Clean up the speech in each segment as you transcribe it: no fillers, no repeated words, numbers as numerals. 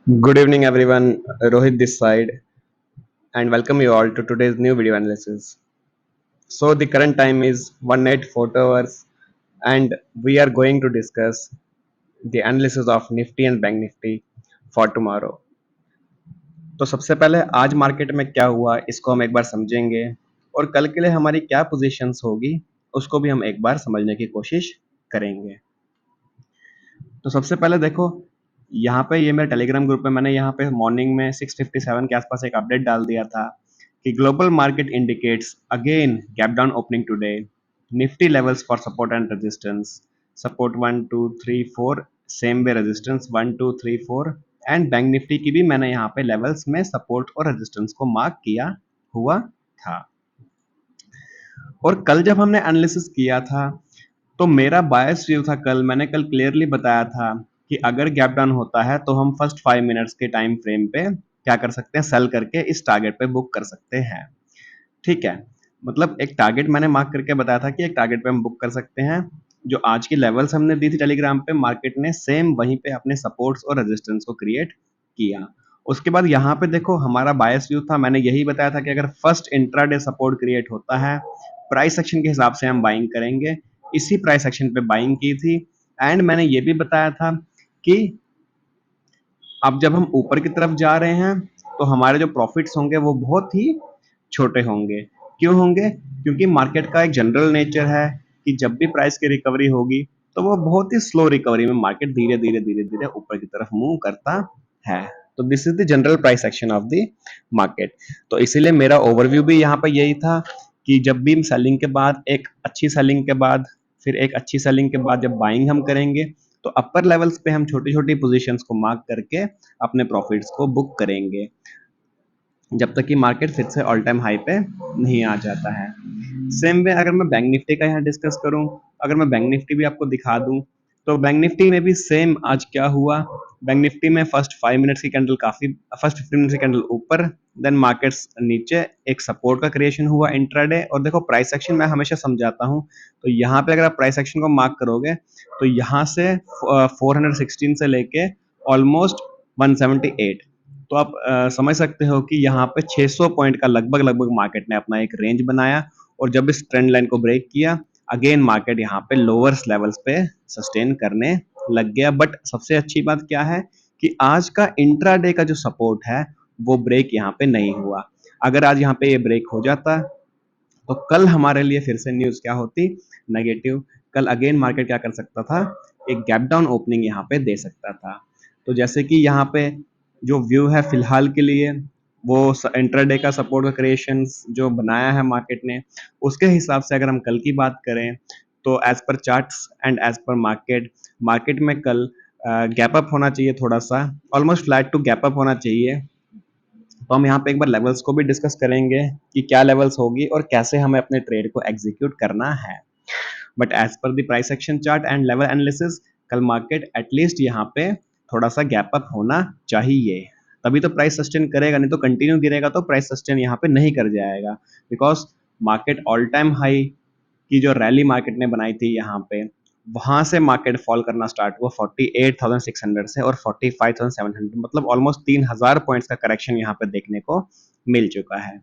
Good evening, everyone. Rohit this side, and welcome you all to today's new video analysis. So, the current time is 18:04 hours, and we are going to discuss the analysis of Nifty and Bank Nifty for tomorrow. तो सबसे पहले आज market में क्या हुआ इसको हम एक बार समझेंगे और कल के लिए हमारी क्या पोजीशंस होगी उसको भी हम एक बार समझने की कोशिश करेंगे। तो सबसे पहले देखो यहाँ पे ये मेरे टेलीग्राम ग्रुप में मैंने यहाँ पे मॉर्निंग में 6:57 के आसपास एक अपडेट डाल दिया था कि global market indicates again gap down opening today, Nifty levels for support and resistance, support 1 2 3 4, same way resistance 1 2 3 4 and bank Nifty की भी मैंने यहाँ पे लेवल्स में सपोर्ट और रेजिस्टेंस को मार्क किया हुआ था। और कल जब हमने एनालिसिस किया था तो मेरा बायस व्यू था, कल मैंने क्लियरली बताया था कि अगर गैप डाउन होता है तो हम फर्स्ट 5 मिनट्स के टाइम फ्रेम पे क्या कर सकते हैं, सेल करके इस टारगेट पे बुक कर सकते हैं। ठीक है, मतलब एक टारगेट मैंने मार्क करके बताया था कि एक टारगेट पे हम बुक कर सकते हैं। जो आज की लेवल्स हमने दी थी टेलीग्राम पे, मार्केट ने सेम वहीं पे अपने सपोर्ट्स और रेजिस्टेंस को क्रिएट किया। उसके बाद यहाँ पे देखो हमारा बायस व्यू था, मैंने यही बताया था कि अगर फर्स्ट इंट्राडे सपोर्ट क्रिएट होता है, प्राइस एक्शन के हिसाब से हम बाइंग करेंगे। इसी प्राइस एक्शन पे बाइंग की थी एंड मैंने ये भी बताया था कि अब जब हम ऊपर की तरफ जा रहे हैं तो हमारे जो प्रॉफिट्स होंगे वो बहुत ही छोटे होंगे। क्यों होंगे? क्योंकि मार्केट का एक जनरल नेचर है कि जब भी प्राइस की रिकवरी होगी तो वो बहुत ही स्लो रिकवरी में मार्केट धीरे धीरे धीरे धीरे ऊपर की तरफ मूव करता है। तो this is the general price action of the market. तो इसीलिए मेरा ओवरव्यू भी यहाँ पर यही था कि जब भी सेलिंग के बाद एक अच्छी सेलिंग के बाद फिर एक अच्छी सेलिंग के बाद जब बाइंग हम करेंगे तो अपर लेवल्स पे हम छोटी छोटी पोजीशंस को मार्क करके अपने प्रॉफिट्स को बुक करेंगे जब तक कि मार्केट फिर से ऑल टाइम हाई पे नहीं आ जाता है। सेम वे अगर मैं बैंक निफ्टी का यहाँ डिस्कस करूँ, अगर मैं बैंक निफ्टी भी आपको दिखा दूँ तो बैंक निफ्टी में भी सेम आज क्या हुआ। बैंक निफ्टी में फर्स्ट 5 मिनट्स की कैंडल काफी, फर्स्ट 15 मिनट्स की कैंडल ऊपर, देन मार्केट्स नीचे, एक सपोर्ट का क्रिएशन हुआ इंट्राडे। और देखो प्राइस एक्शन मैं हमेशा समझाता हूँ, तो यहाँ पे अगर आप प्राइस एक्शन को मार्क करोगे तो यहाँ से 416 से लेके ऑलमोस्ट 178, तो आप समझ सकते हो कि यहाँ पे 600 पॉइंट का लगभग लगभग मार्केट ने अपना एक रेंज बनाया और जब इस ट्रेंड लाइन को ब्रेक किया अगेन मार्केट यहाँ पे लोअर्स लेवल्स पे सस्टेन करने लग गया। बट सबसे अच्छी बात क्या है कि आज का इंट्राडे का जो सपोर्ट है वो ब्रेक यहाँ पे नहीं हुआ। अगर आज यहाँ पे ये ब्रेक हो जाता तो कल हमारे लिए फिर से न्यूज क्या होती, नेगेटिव। कल अगेन मार्केट क्या कर सकता था, एक गैप डाउन ओपनिंग यहाँ पे दे सकता था। तो जैसे कि यहाँ पे जो व्यू है फिलहाल के लिए, वो इंट्राडे का सपोर्ट का क्रिएशन जो बनाया है मार्केट ने, उसके हिसाब से अगर हम कल की बात करें तो as per charts and as per market, market में कल गैप अप होना चाहिए, थोड़ा सा almost flat to gap up होना चाहिए। तो हम यहाँ पे एक बार लेवल्स को भी डिस्कस करेंगे कि क्या लेवल्स होगी और कैसे हमें अपने ट्रेड को एग्जीक्यूट करना है। But as per the price action chart and level analysis, कल मार्केट एटलीस्ट यहाँ पे थोड़ा सा गैप अप होना चाहिए, तभी तो प्राइस सस्टेन करेगा, नहीं तो कंटिन्यू गिरेगा तो प्राइस सस्टेन यहाँ पे नहीं कर जाएगा। Because market all time high की जो रैली मार्केट ने बनाई थी यहाँ पे, वहां से मार्केट फॉल करना स्टार्ट हुआ 48,600 से और 45,700, मतलब ऑलमोस्ट 3,000 पॉइंट्स का करेक्शन यहाँ पे देखने को मिल चुका है।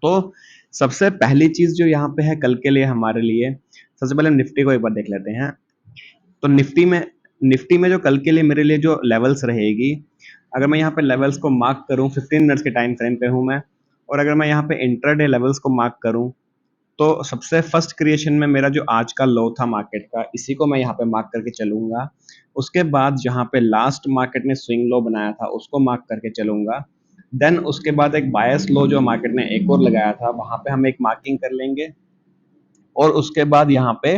तो सबसे पहली चीज जो यहाँ पे है कल के लिए हमारे लिए, सबसे पहले निफ्टी को एक बार देख लेते हैं। तो निफ्टी में जो कल के लिए मेरे लिए जो लेवल्स रहेगी, अगर मैं यहाँ पे लेवल्स को मार्क करूँ, 15 मिनट्स के टाइम फ्रेम पे हूँ मैं, और अगर मैं यहाँ पे इंट्राडे लेवल्स को मार्क करूँ तो सबसे फर्स्ट क्रिएशन में मेरा जो आज का लो था मार्केट का, इसी को मैं यहाँ पे मार्क करके चलूंगा। उसके बाद जहाँ पे लास्ट मार्केट ने स्विंग लो बनाया था उसको मार्क करके चलूंगा। देन उसके बाद एक बायस लो जो मार्केट ने एक और लगाया था वहां पे हम एक मार्किंग कर लेंगे। और उसके बाद यहाँ पे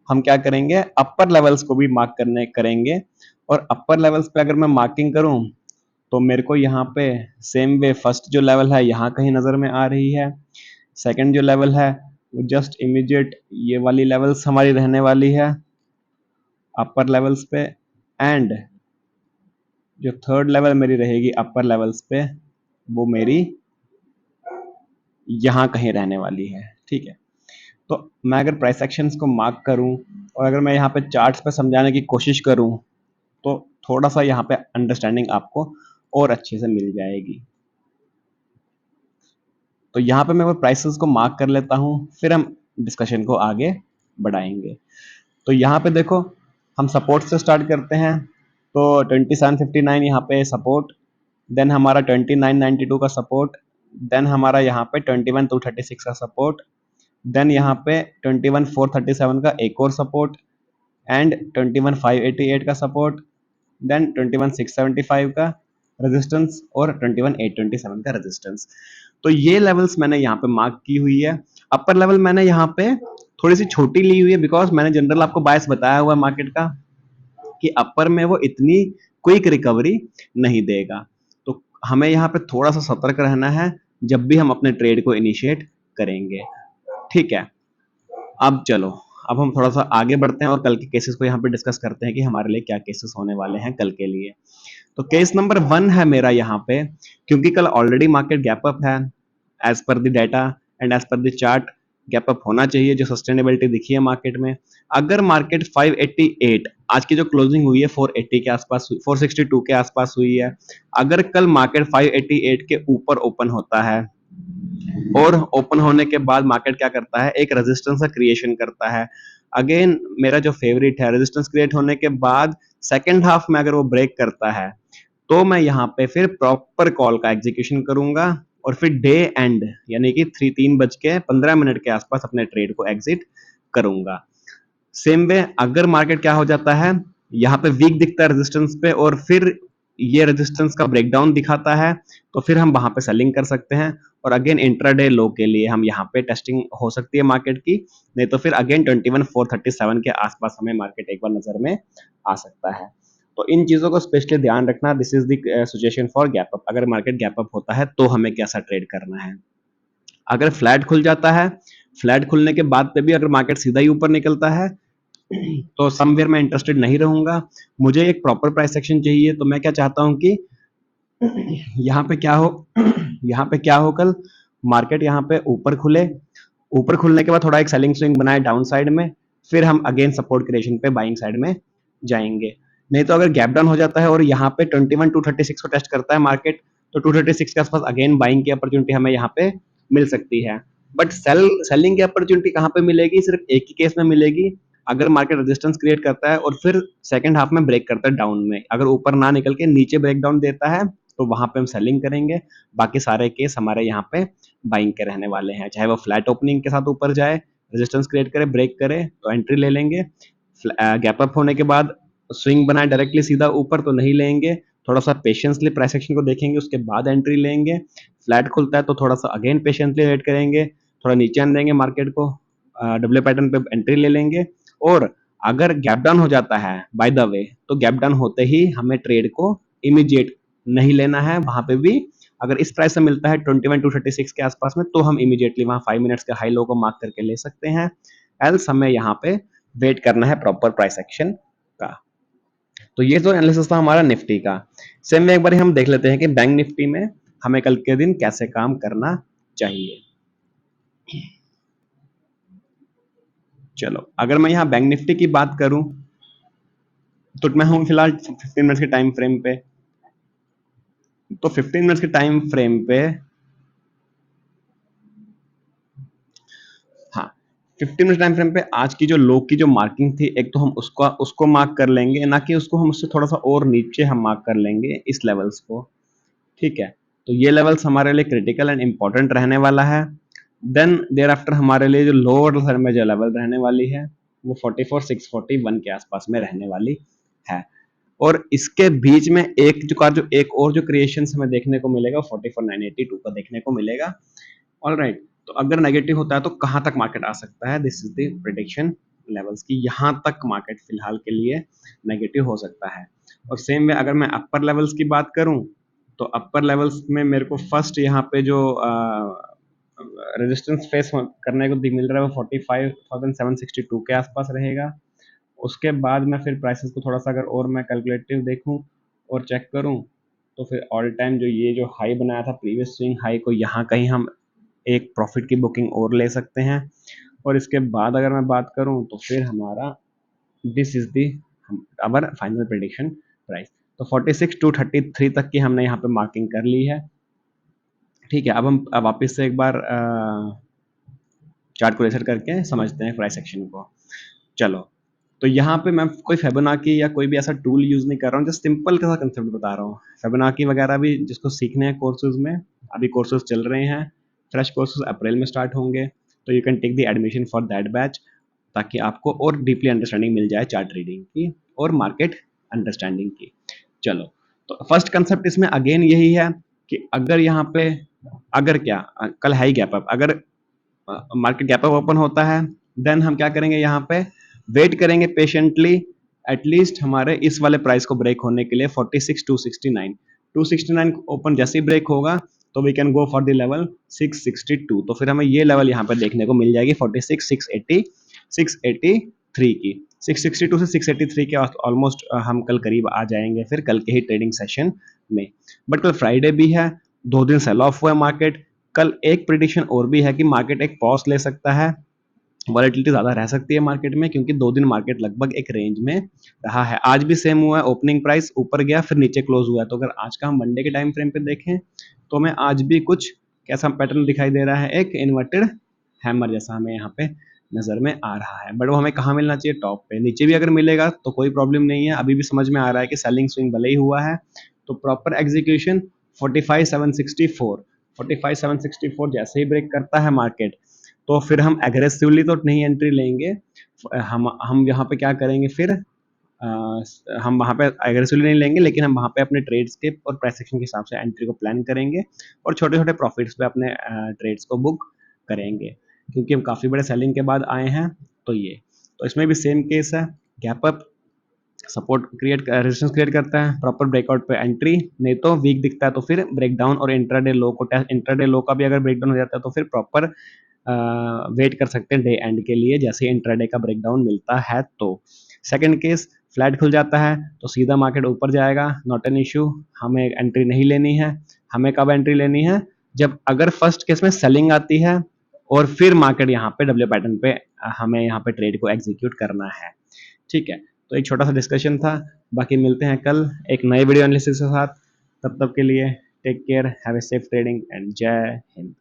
हम क्या करेंगे, अपर लेवल्स को भी मार्क करने करेंगे। और अपर लेवल्स पे अगर मैं मार्किंग करूं तो मेरे को यहाँ पे सेम वे फर्स्ट जो लेवल है यहाँ कहीं नजर में आ रही है, सेकंड जो लेवल है वो जस्ट इमीडिएट ये वाली लेवल्स हमारी रहने वाली है अपर लेवल्स पे, एंड जो थर्ड लेवल मेरी रहेगी अपर लेवल्स पे वो मेरी यहाँ कहीं रहने वाली है। ठीक है, तो मैं अगर प्राइस एक्शंस को मार्क करूं और अगर मैं यहाँ पे चार्ट्स पे समझाने की कोशिश करूं तो थोड़ा सा यहाँ पे अंडरस्टैंडिंग आपको और अच्छे से मिल जाएगी। तो यहाँ पे मैं वो प्राइसेस को मार्क कर लेता हूँ, फिर हम डिस्कशन को आगे बढ़ाएंगे। तो यहाँ पे देखो, हम सपोर्ट से स्टार्ट करते हैं। तो 2759 यहाँ पे सपोर्ट, देन हमारा 2992 का सपोर्ट, देन हमारा यहाँ पे 21236 का सपोर्ट, देन यहाँ पे 21437 का एक और सपोर्ट, एंड 21588 का सपोर्ट, देन 21675 का रेजिस्टेंस और 21827 का रेजिस्टेंस। तो ये लेवल्स मैंने यहाँ पे मार्क की हुई है। अपर लेवल मैंने यहाँ पे थोड़ी सी छोटी ली हुई है, बिकॉज मैंने जनरल आपको बायस बताया हुआ है मार्केट का कि अपर में वो इतनी क्विक रिकवरी नहीं देगा। तो हमें यहाँ पे थोड़ा सा सतर्क रहना है जब भी हम अपने ट्रेड को इनिशिएट करेंगे। ठीक है, अब चलो, अब हम थोड़ा सा आगे बढ़ते हैं और कल के केसेस को यहाँ पे डिस्कस करते हैं कि हमारे लिए क्या केसेस होने वाले हैं कल के लिए। तो केस नंबर 1 है मेरा यहाँ पे, क्योंकि कल ऑलरेडी मार्केट गैप अप है as per the data and as per the chart. Gap up होना चाहिए, जो सस्टेनेबिलिटी दिखी है मार्केट में। अगर मार्केट 588, आज की जो क्लोजिंग हुई है 480 के आसपास, 462 के आसपास हुई है, अगर कल मार्केट 588 के ऊपर ओपन होता है और ओपन होने के बाद मार्केट क्या करता है, एक रेजिस्टेंस का क्रिएशन करता है। अगेन मेरा जो फेवरेट है, रेजिस्टेंस क्रिएट होने के बाद सेकेंड हाफ में अगर वो ब्रेक करता है तो मैं यहाँ पे फिर प्रॉपर कॉल का एग्जीक्यूशन करूंगा और फिर डे एंड यानी कि 3:15 के आसपास अपने ट्रेड को एग्जिट करूंगा। सेम वे अगर मार्केट क्या हो जाता है, यहाँ पे वीक दिखता है रेजिस्टेंस पे और फिर ये रेजिस्टेंस का ब्रेकडाउन दिखाता है, तो फिर हम वहां पे सेलिंग कर सकते हैं। और अगेन इंट्राडे लो के लिए हम यहाँ पे टेस्टिंग हो सकती है मार्केट की, नहीं तो फिर अगेन 21437 के आसपास हमें मार्केट एक बार नजर में आ सकता है। तो इन चीजों को स्पेशली ध्यान रखना। This is the situation for gap up. अगर मार्केट गैप अप होता है तो हमें कैसा ट्रेड करना है। अगर फ्लैट खुल जाता है, फ्लैट खुलने के बाद पे भी अगर मार्केट सीधा ही ऊपर निकलता है तो समवेयर मैं इंटरेस्टेड नहीं रहूंगा। मुझे एक प्रॉपर प्राइस एक्शन चाहिए। तो मैं क्या चाहता हूं कि यहाँ पे क्या हो यहाँ पे क्या हो, कल मार्केट यहाँ पे ऊपर खुले, ऊपर खुलने के बाद थोड़ा एक सेलिंग स्विंग बनाए डाउन साइड में, फिर हम अगेन सपोर्ट क्रिएशन पे बाइंग साइड में जाएंगे। नहीं तो अगर गैप डाउन हो जाता है और यहाँ पे 21236 को टेस्ट करता है मार्केट, तो 236 के आसपास अगेन बाइंग की अपॉर्चुनिटी हमें यहाँ पे मिल सकती है। बट सेलिंग की अपॉर्चुनिटी कहाँ पे मिलेगी, सिर्फ एक ही केस में मिलेगी, अगर मार्केट रेजिस्टेंस क्रिएट करता है और फिर सेकंड हाफ में ब्रेक करता है डाउन में। अगर ऊपर ना निकल के नीचे ब्रेक डाउन देता है तो वहां पे हम सेलिंग करेंगे। बाकी सारे केस हमारे यहाँ पे बाइंग के रहने वाले हैं। चाहे वो फ्लैट ओपनिंग के साथ ऊपर जाए, रेजिस्टेंस क्रिएट करे, ब्रेक करे तो एंट्री ले लेंगे। गैप अप होने के बाद स्विंग बनाए डायरेक्टली सीधा ऊपर तो नहीं लेंगे, थोड़ा सा पेशेंसली प्राइस एक्शन को देखेंगे, उसके बाद एंट्री लेंगे। फ्लैट खुलता है तो थोड़ा सा अगेन पेशेंटली वेट करेंगे, थोड़ा नीचे आने देंगे मार्केट को, डब्ल्यू पैटर्न पे एंट्री ले लेंगे। और अगर गैप डाउन हो जाता है बाय द वे, तो गैप डाउन होते ही हमें ट्रेड को इमीडिएट नहीं लेना है। वहां पे भी अगर इस प्राइस से मिलता है 21236 के आसपास में, तो हम इमीडिएटली वहां 5 मिनट्स के हाई लो को मार्क करके ले सकते हैं। एल्स हमें यहाँ पे वेट करना है प्रॉपर प्राइस एक्शन का। तो ये जो एनालिसिस था हमारा निफ्टी का। सेम में एक बार हम देख लेते हैं कि बैंक निफ्टी में हमें कल के दिन कैसे काम करना चाहिए। चलो, अगर मैं यहाँ बैंक निफ्टी की बात करूं तो मैं हूं फिलहाल 15 मिनट्स के टाइम फ्रेम पे। तो 15 मिनट्स के टाइम फ्रेम पे, हाँ, 15 मिनट टाइम फ्रेम पे आज की जो लो की जो मार्किंग थी, एक तो हम उसको मार्क कर लेंगे, ना कि उसको हम उससे थोड़ा सा और नीचे हम मार्क कर लेंगे इस लेवल्स को। ठीक है, तो ये लेवल्स हमारे लिए क्रिटिकल एंड इंपॉर्टेंट रहने वाला है। देन देयर आफ्टर हमारे लिए जो लोअर साइड में जो लेवल रहने वाली है वो 44641 के आसपास में रहने वाली है। और इसके बीच में एक और जो क्रिएशन हमें देखने को मिलेगा 44982 का देखने को मिलेगा। ऑलराइट, तो अगर नेगेटिव होता है तो कहां तक मार्केट आ सकता है, this is the prediction levels की, यहां तक मार्केट फिलहाल के लिए नेगेटिव हो सकता है। और सेम में अगर मैं अपर लेवल्स की बात करूं तो अपर लेवल्स में मेरे को फर्स्ट यहाँ पे जो रेजिस्टेंस फेस करने को मिल रहा है वो 45762 के आसपास रहेगा। उसके बाद मैं फिर प्राइसेस को थोड़ा सा अगर और मैं कैलकुलेटिव देखूं और चेक करूं, तो फिर ऑल टाइम जो ये जो हाई बनाया था प्रीवियस स्विंग हाई को, यहाँ कहीं हम एक प्रॉफिट की बुकिंग और ले सकते हैं। और इसके बाद अगर मैं बात करूं तो फिर हमारा this is the our final prediction price. तो 46 टू 33 तक की हमने यहाँ पे मार्किंग कर ली है। ठीक है, अब हम वापस से एक बार चार्ट को रीसेट करके समझते हैं प्राइस एक्शन को। चलो, तो यहाँ पे मैं कोई फिबोनाची या कोई भी ऐसा टूल यूज़ नहीं कर रहा हूँ, जस्ट सिंपल सा कंसेप्ट बता रहा हूँ। फिबोनाची वगैरह भी जिसको सीखने हैं कोर्सेज में, अभी कोर्सेज चल रहे हैं, फ्रेश कोर्सेज अप्रैल में स्टार्ट होंगे, तो you can take the admission for that batch, ताकि आपको और डीपली अंडरस्टैंडिंग मिल जाए चार्ट रीडिंग की और मार्केट अंडरस्टैंडिंग की। चलो, तो फर्स्ट कंसेप्ट इसमें अगेन यही है कि अगर यहाँ पे अगर क्या कल हाई गैप अप, अगर मार्केट गैप अप ओपन होता है, देन हम क्या करेंगे, यहाँ पे वेट करेंगे पेशेंटली, एटलीस्ट हमारे इस वाले प्राइस को ब्रेक होने के लिए 46,269 269 ओपन जैसे ही ब्रेक होगा तो we can go for the level 662। तो फिर हमें ये लेवल यहाँ पे देखने को मिल जाएगी 46,680 की। 662 से 683 के ऑलमोस्ट हम कल करीब आ जाएंगे फिर कल के ही ट्रेडिंग सेशन में। बट कल फ्राइडे भी है, 2 दिन सेल ऑफ हुआ है मार्केट। कल एक प्रिडिक्शन और भी है कि मार्केट एक पॉज ले सकता है, वॉलेटिलिटी ज़्यादा रह सकती है मार्केट में, क्योंकि 2 दिन मार्केट लगभग एक रेंज में रहा है। आज भी सेम हुआ है, ओपनिंग प्राइस ऊपर गया फिर नीचे क्लोज हुआ है। तो अगर आज का हम मंडे के टाइम फ्रेम पे देखें तो हमें आज भी कुछ कैसा पैटर्न दिखाई दे रहा है, एक इन्वर्टेड हैमर जैसा हमें यहाँ पे नजर में आ रहा है। बट वो हमें कहाँ मिलना चाहिए, टॉप पे। नीचे भी अगर मिलेगा तो कोई प्रॉब्लम नहीं है, अभी भी समझ में आ रहा है कि सेलिंग स्विंग भले ही हुआ है, तो प्रॉपर एग्जीक्यूशन 45,764 45,764 जैसे ही ब्रेक करता है मार्केट तो फिर हम एग्रेसिवली तो नहीं एंट्री लेंगे, हम यहाँ पे क्या करेंगे फिर, हम वहाँ पे एग्रेसिवली नहीं लेंगे, लेकिन हम वहाँ पे अपने ट्रेड्स के और प्राइस एक्शन के हिसाब से एंट्री को प्लान करेंगे और छोटे छोटे प्रॉफिट्स पे अपने ट्रेड्स को बुक करेंगे, क्योंकि हम काफ़ी बड़े सेलिंग के बाद आए हैं। तो ये, तो इसमें भी सेम केस है, gap up support create resistance create करता है, प्रॉपर ब्रेकआउट पे एंट्री, नहीं तो वीक दिखता है तो फिर ब्रेकडाउन और इंट्राडे लो को टेस्ट, इंट्राडे लो का भी अगर ब्रेकडाउन हो जाता है तो फिर प्रॉपर वेट कर सकते हैं डे एंड के लिए, जैसे इंट्राडे का ब्रेकडाउन मिलता है। तो सेकंड केस, फ्लैट खुल जाता है तो सीधा मार्केट ऊपर जाएगा, नॉट एन इशू, हमें एंट्री नहीं लेनी है। हमें कब एंट्री लेनी है, जब अगर फर्स्ट केस में सेलिंग आती है और फिर मार्केट यहाँ पे डब्ल्यू पैटर्न पे हमें यहाँ पे ट्रेड को एग्जीक्यूट करना है। ठीक है, तो एक छोटा सा डिस्कशन था, बाकी मिलते हैं कल एक नए वीडियो एनालिसिस के साथ। तब तक के लिए take care, have a safe trading and जय हिंद।